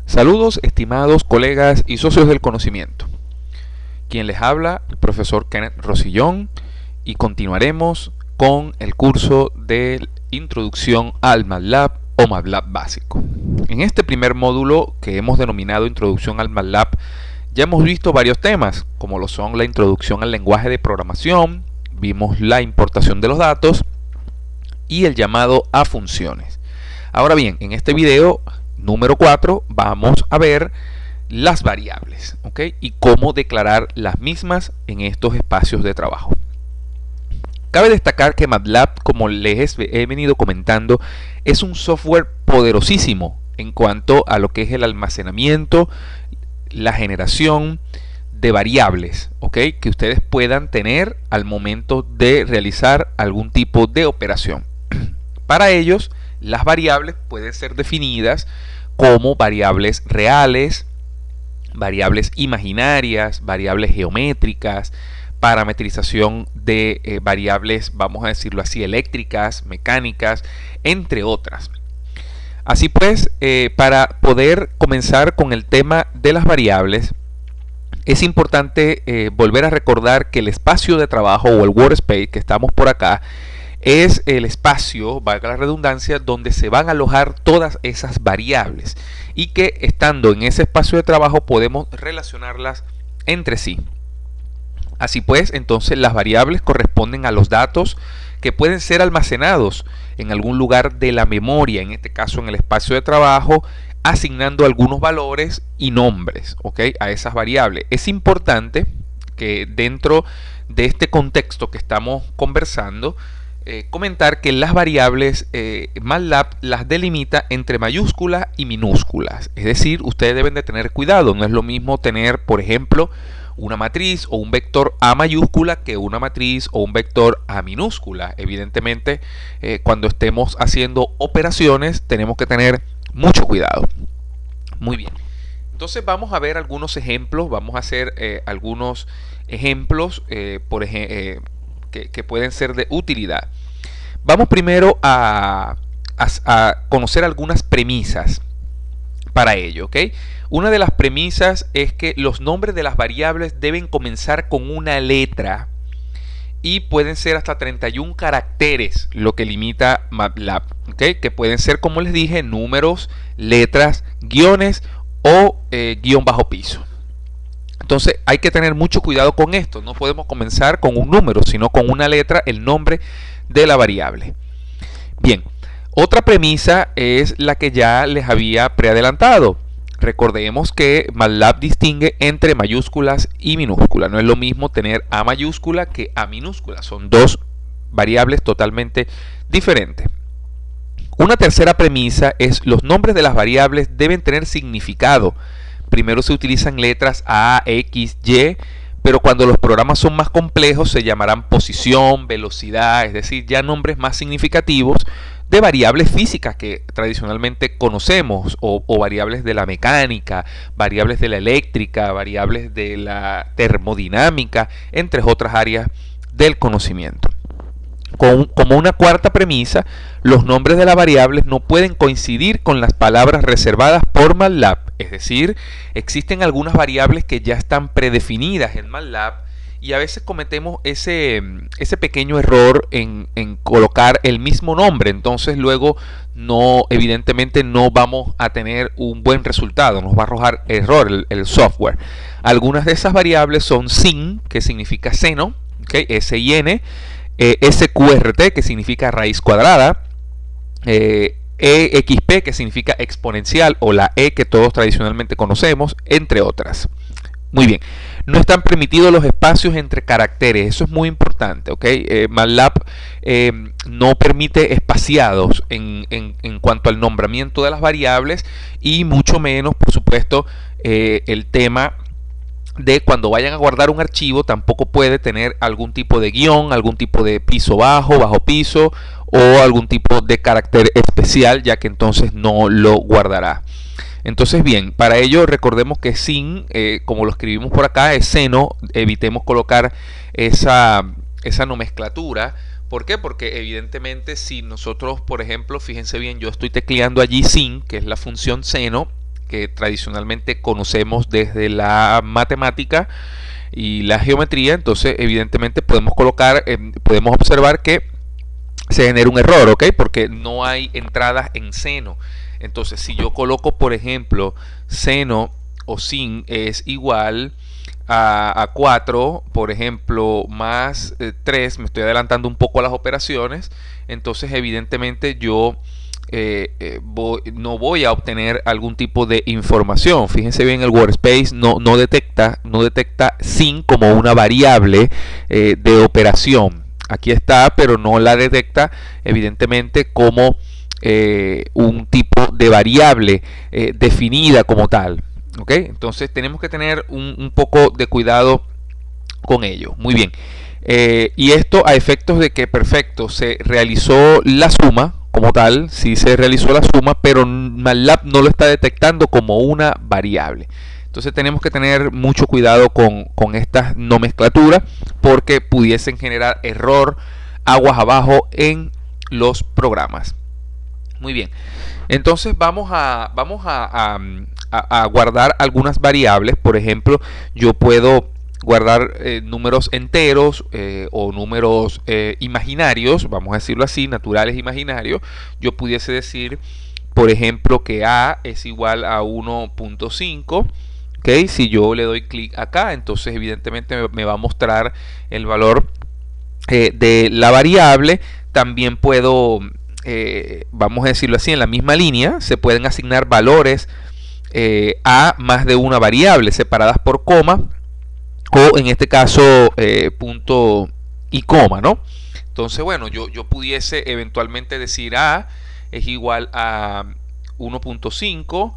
Saludos, estimados colegas y socios del conocimiento. Quien les habla, el profesor Kenneth Rosillón, y continuaremos con el curso de Introducción al MATLAB o MATLAB básico. En este primer módulo, que hemos denominado Introducción al MATLAB, ya hemos visto varios temas, como lo son la introducción al lenguaje de programación, vimos la importación de los datos y el llamado a funciones. Ahora bien, en este video número 4 vamos a ver las variables, ¿ok? Y cómo declarar las mismas en estos espacios de trabajo. Cabe destacar que MATLAB, como les he venido comentando, es un software poderosísimo en cuanto a lo que es el almacenamiento, la generación de variables, ¿ok? Que ustedes puedan tener al momento de realizar algún tipo de operación. Para ellos, las variables pueden ser definidas como variables reales, variables imaginarias, variables geométricas, parametrización de variables, vamos a decirlo así, eléctricas, mecánicas, entre otras. Así pues, para poder comenzar con el tema de las variables, es importante volver a recordar que el espacio de trabajo o el workspace que estamos por acá es el espacio, valga la redundancia, donde se van a alojar todas esas variables y que estando en ese espacio de trabajo podemos relacionarlas entre sí. Así pues, entonces las variables corresponden a los datos que pueden ser almacenados en algún lugar de la memoria, en este caso en el espacio de trabajo, asignando algunos valores y nombres, ¿ok?, a esas variables. Es importante que dentro de este contexto que estamos conversando, comentar que las variables MATLAB las delimita entre mayúsculas y minúsculas. Es decir, ustedes deben de tener cuidado. No es lo mismo tener, por ejemplo, una matriz o un vector A mayúscula que una matriz o un vector A minúscula. Evidentemente, cuando estemos haciendo operaciones tenemos que tener mucho cuidado. Muy bien. Entonces vamos a ver algunos ejemplos. Vamos a hacer algunos ejemplos, que pueden ser de utilidad. Vamos primero a conocer algunas premisas para ello, ¿ok? Una de las premisas es que los nombres de las variables deben comenzar con una letra y pueden ser hasta 31 caracteres, lo que limita MATLAB, ¿ok? Que pueden ser, como les dije, números, letras, guiones o guión bajo piso. Entonces hay que tener mucho cuidado con esto. No podemos comenzar con un número, sino con una letra, el nombre de la variable. Bien, otra premisa es la que ya les había preadelantado. Recordemos que MATLAB distingue entre mayúsculas y minúsculas. No es lo mismo tener A mayúscula que A minúscula. Son dos variables totalmente diferentes. Una tercera premisa es los nombres de las variables deben tener significado. Primero se utilizan letras A, X, Y, pero cuando los programas son más complejos se llamarán posición, velocidad, es decir, ya nombres más significativos de variables físicas que tradicionalmente conocemos, o variables de la mecánica, variables de la eléctrica, variables de la termodinámica, entre otras áreas del conocimiento. Como una cuarta premisa, los nombres de las variables no pueden coincidir con las palabras reservadas por MATLAB. Es decir, existen algunas variables que ya están predefinidas en MATLAB y a veces cometemos ese pequeño error en colocar el mismo nombre. Entonces luego evidentemente no vamos a tener un buen resultado, nos va a arrojar error el software. Algunas de esas variables son sin, que significa seno, ¿okay? S-I-N, SQRT, que significa raíz cuadrada, EXP, que significa exponencial, o la E que todos tradicionalmente conocemos, entre otras. Muy bien, no están permitidos los espacios entre caracteres, eso es muy importante, ¿ok? MATLAB no permite espaciados en cuanto al nombramiento de las variables y mucho menos, por supuesto, el tema de cuando vayan a guardar un archivo, tampoco puede tener algún tipo de guión, algún tipo de piso bajo, bajo piso o algún tipo de carácter especial, ya que entonces no lo guardará. Entonces bien, para ello recordemos que sin, como lo escribimos por acá, es seno, evitemos colocar esa nomenclatura. ¿Por qué? Porque evidentemente si nosotros, por ejemplo, fíjense bien, yo estoy tecleando allí sin, que es la función seno, que tradicionalmente conocemos desde la matemática y la geometría, entonces evidentemente podemos colocar, podemos observar que se genera un error, ¿ok? Porque no hay entradas en seno. Entonces, si yo coloco, por ejemplo, seno o sin es igual a 4, por ejemplo, más 3, me estoy adelantando un poco a las operaciones, entonces evidentemente yo no voy a obtener algún tipo de información. Fíjense bien, el workspace no detecta sin como una variable de operación. Aquí está, pero no la detecta evidentemente como un tipo de variable definida como tal. ¿Ok? Entonces tenemos que tener un poco de cuidado con ello. Muy bien. Y esto a efectos de que, perfecto, se realizó la suma como tal, sí se realizó la suma, pero MATLAB no lo está detectando como una variable. Entonces tenemos que tener mucho cuidado con estas nomenclaturas porque pudiesen generar error aguas abajo en los programas. Muy bien, entonces vamos a guardar algunas variables. Por ejemplo, yo puedo guardar números enteros o números imaginarios, vamos a decirlo así, naturales imaginarios. Yo pudiese decir, por ejemplo, que A es igual a 1.5. ¿Okay? Si yo le doy clic acá, entonces evidentemente me va a mostrar el valor de la variable. También puedo, vamos a decirlo así, en la misma línea se pueden asignar valores a más de una variable separadas por coma o en este caso punto y coma, ¿no? Entonces, bueno, yo pudiese eventualmente decir A es igual a 1.5,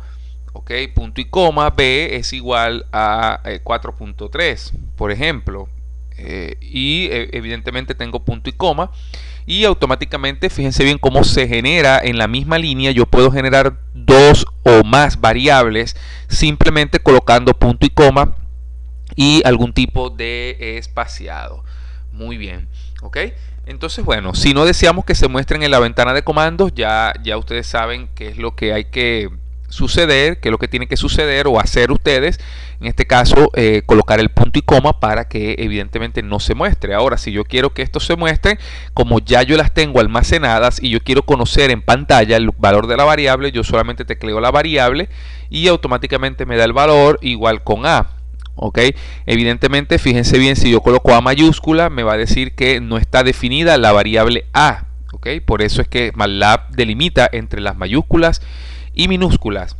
ok, punto y coma, B es igual a 4.3, por ejemplo. Y evidentemente tengo punto y coma y automáticamente fíjense bien cómo se genera en la misma línea. Yo puedo generar dos o más variables simplemente colocando punto y coma y algún tipo de espaciado. Muy bien, ok. Entonces, bueno, si no deseamos que se muestren en la ventana de comandos, ya ustedes saben qué es lo que hay que suceder, qué es lo que tiene que suceder o hacer ustedes. En este caso, colocar el punto y coma para que evidentemente no se muestre. Ahora, si yo quiero que esto se muestre, como ya yo las tengo almacenadas y yo quiero conocer en pantalla el valor de la variable, yo solamente tecleo la variable y automáticamente me da el valor igual con A. ¿Ok? Evidentemente, fíjense bien, si yo coloco A mayúscula, me va a decir que no está definida la variable A. ¿Ok? Por eso es que MATLAB delimita entre las mayúsculas y minúsculas,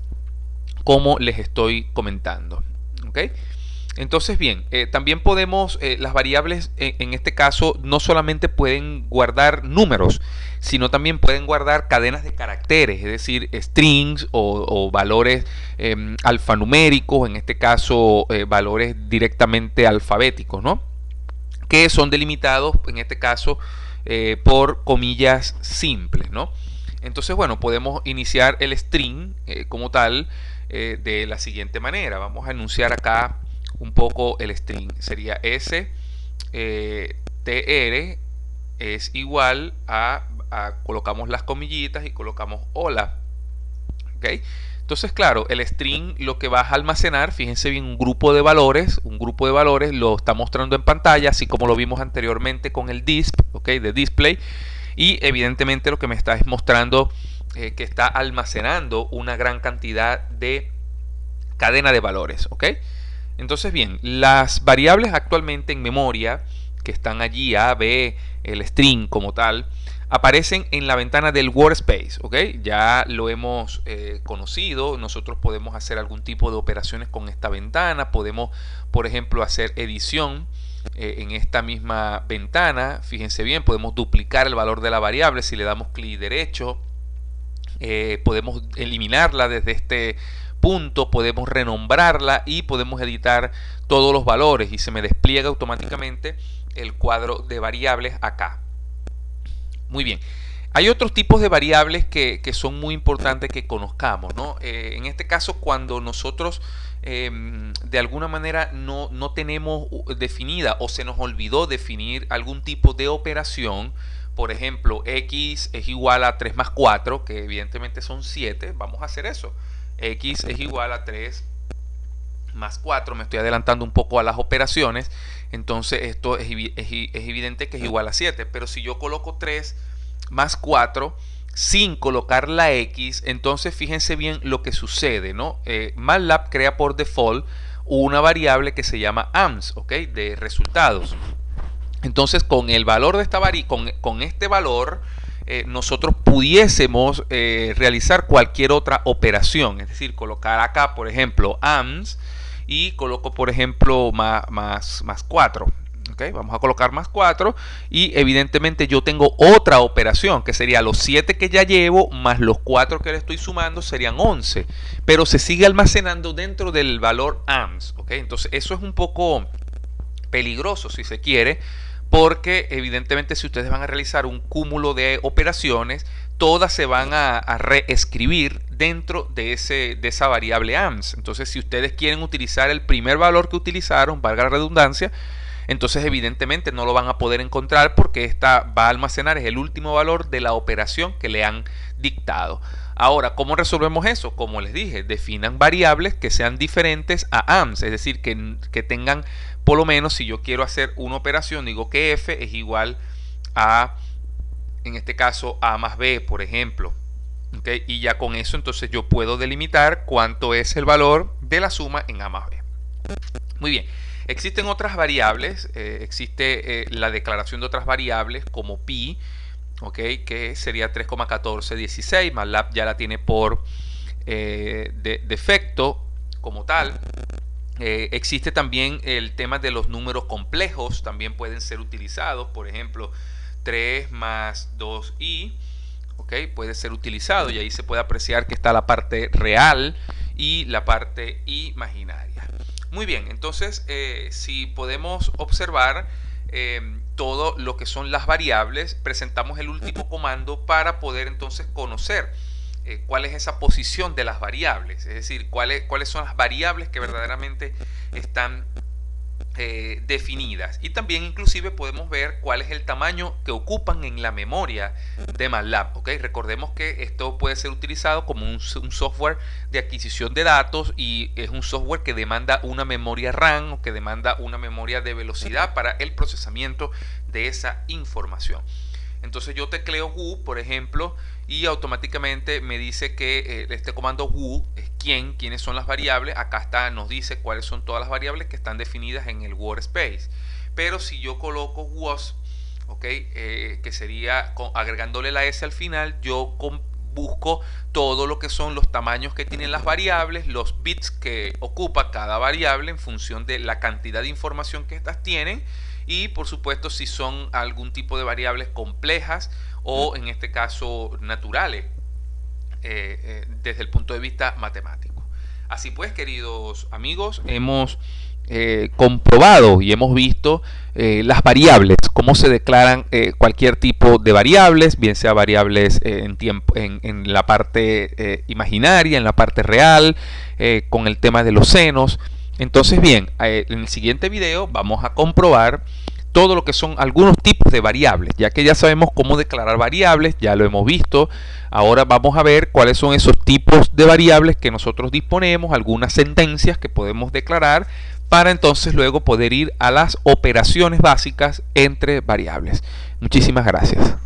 como les estoy comentando. ¿Ok? Entonces, bien, también podemos, las variables en este caso no solamente pueden guardar números, sino también pueden guardar cadenas de caracteres, es decir, strings o valores alfanuméricos, en este caso valores directamente alfabéticos, ¿no? Que son delimitados, en este caso, por comillas simples, ¿no? Entonces, bueno, podemos iniciar el string como tal de la siguiente manera. Vamos a enunciar acá un poco el string. Sería s tr es igual colocamos las comillitas y colocamos hola. ¿Okay? Entonces, claro, el string lo que va a almacenar, fíjense bien, un grupo de valores lo está mostrando en pantalla, así como lo vimos anteriormente con el disp, ¿okay? De display. Y evidentemente lo que me está es mostrando que está almacenando una gran cantidad de cadena de valores, ¿ok? Entonces, bien, las variables actualmente en memoria que están allí, A, B, el string como tal, aparecen en la ventana del workspace, ¿ok? Ya lo hemos conocido. Nosotros podemos hacer algún tipo de operaciones con esta ventana. Podemos, por ejemplo, hacer edición en esta misma ventana. Fíjense bien, podemos duplicar el valor de la variable si le damos clic derecho. Podemos eliminarla desde este punto, podemos renombrarla y podemos editar todos los valores y se me despliega automáticamente el cuadro de variables acá. Muy bien. Hay otros tipos de variables que son muy importantes que conozcamos, ¿no? En este caso, cuando nosotros de alguna manera no tenemos definida o se nos olvidó definir algún tipo de operación, por ejemplo, x es igual a 3 más 4, que evidentemente son 7, vamos a hacer eso. X es igual a 3 más 4, me estoy adelantando un poco a las operaciones, entonces esto es evidente que es igual a 7, pero si yo coloco 3 más 4 sin colocar la X, entonces fíjense bien lo que sucede, ¿no? MATLAB crea por default una variable que se llama AMS, ¿ok? De resultados. Entonces con el valor de esta con este valor nosotros pudiésemos realizar cualquier otra operación, es decir, colocar acá por ejemplo AMS y coloco por ejemplo más 4. Okay, vamos a colocar más 4 y evidentemente yo tengo otra operación que sería los 7 que ya llevo más los 4 que le estoy sumando serían 11, pero se sigue almacenando dentro del valor AMS. Okay, entonces eso es un poco peligroso si se quiere, porque evidentemente si ustedes van a realizar un cúmulo de operaciones, todas se van a reescribir dentro de esa variable AMS. Entonces si ustedes quieren utilizar el primer valor que utilizaron, valga la redundancia, entonces evidentemente no lo van a poder encontrar porque esta va a almacenar es el último valor de la operación que le han dictado. Ahora, ¿cómo resolvemos eso? Como les dije, definan variables que sean diferentes a AMS, es decir, que tengan, por lo menos, si yo quiero hacer una operación, digo que F es igual a, en este caso, A más B, por ejemplo. ¿Okay? Y ya con eso, entonces yo puedo delimitar cuánto es el valor de la suma en A más B. Muy bien. Existen otras variables, existe la declaración de otras variables como pi, ¿okay? Que sería 3,1416, MATLAB ya la tiene por defecto como tal. Existe también el tema de los números complejos, también pueden ser utilizados, por ejemplo 3 más 2i, ¿okay? Puede ser utilizado y ahí se puede apreciar que está la parte real y la parte imaginaria. Muy bien, entonces si podemos observar todo lo que son las variables, presentamos el último comando para poder entonces conocer cuál es esa posición de las variables, es decir, cuáles son las variables que verdaderamente están definidas, y también inclusive podemos ver cuál es el tamaño que ocupan en la memoria de MATLAB. ¿Okay? Recordemos que esto puede ser utilizado como un software de adquisición de datos y es un software que demanda una memoria RAM o que demanda una memoria de velocidad para el procesamiento de esa información. Entonces yo tecleo who, por ejemplo, y automáticamente me dice que este comando who es quiénes son las variables. Acá está, nos dice cuáles son todas las variables que están definidas en el workspace. Pero si yo coloco was, que sería agregándole la s al final, yo busco todo lo que son los tamaños que tienen las variables, los bits que ocupa cada variable en función de la cantidad de información que estas tienen, y por supuesto si son algún tipo de variables complejas o en este caso naturales desde el punto de vista matemático. Así pues, queridos amigos, hemos comprobado y hemos visto las variables, cómo se declaran cualquier tipo de variables, bien sea variables en la parte imaginaria, en la parte real, con el tema de los senos. Entonces bien, en el siguiente video vamos a comprobar todo lo que son algunos tipos de variables, ya que ya sabemos cómo declarar variables, ya lo hemos visto. Ahora vamos a ver cuáles son esos tipos de variables que nosotros disponemos, algunas sentencias que podemos declarar para entonces luego poder ir a las operaciones básicas entre variables. Muchísimas gracias.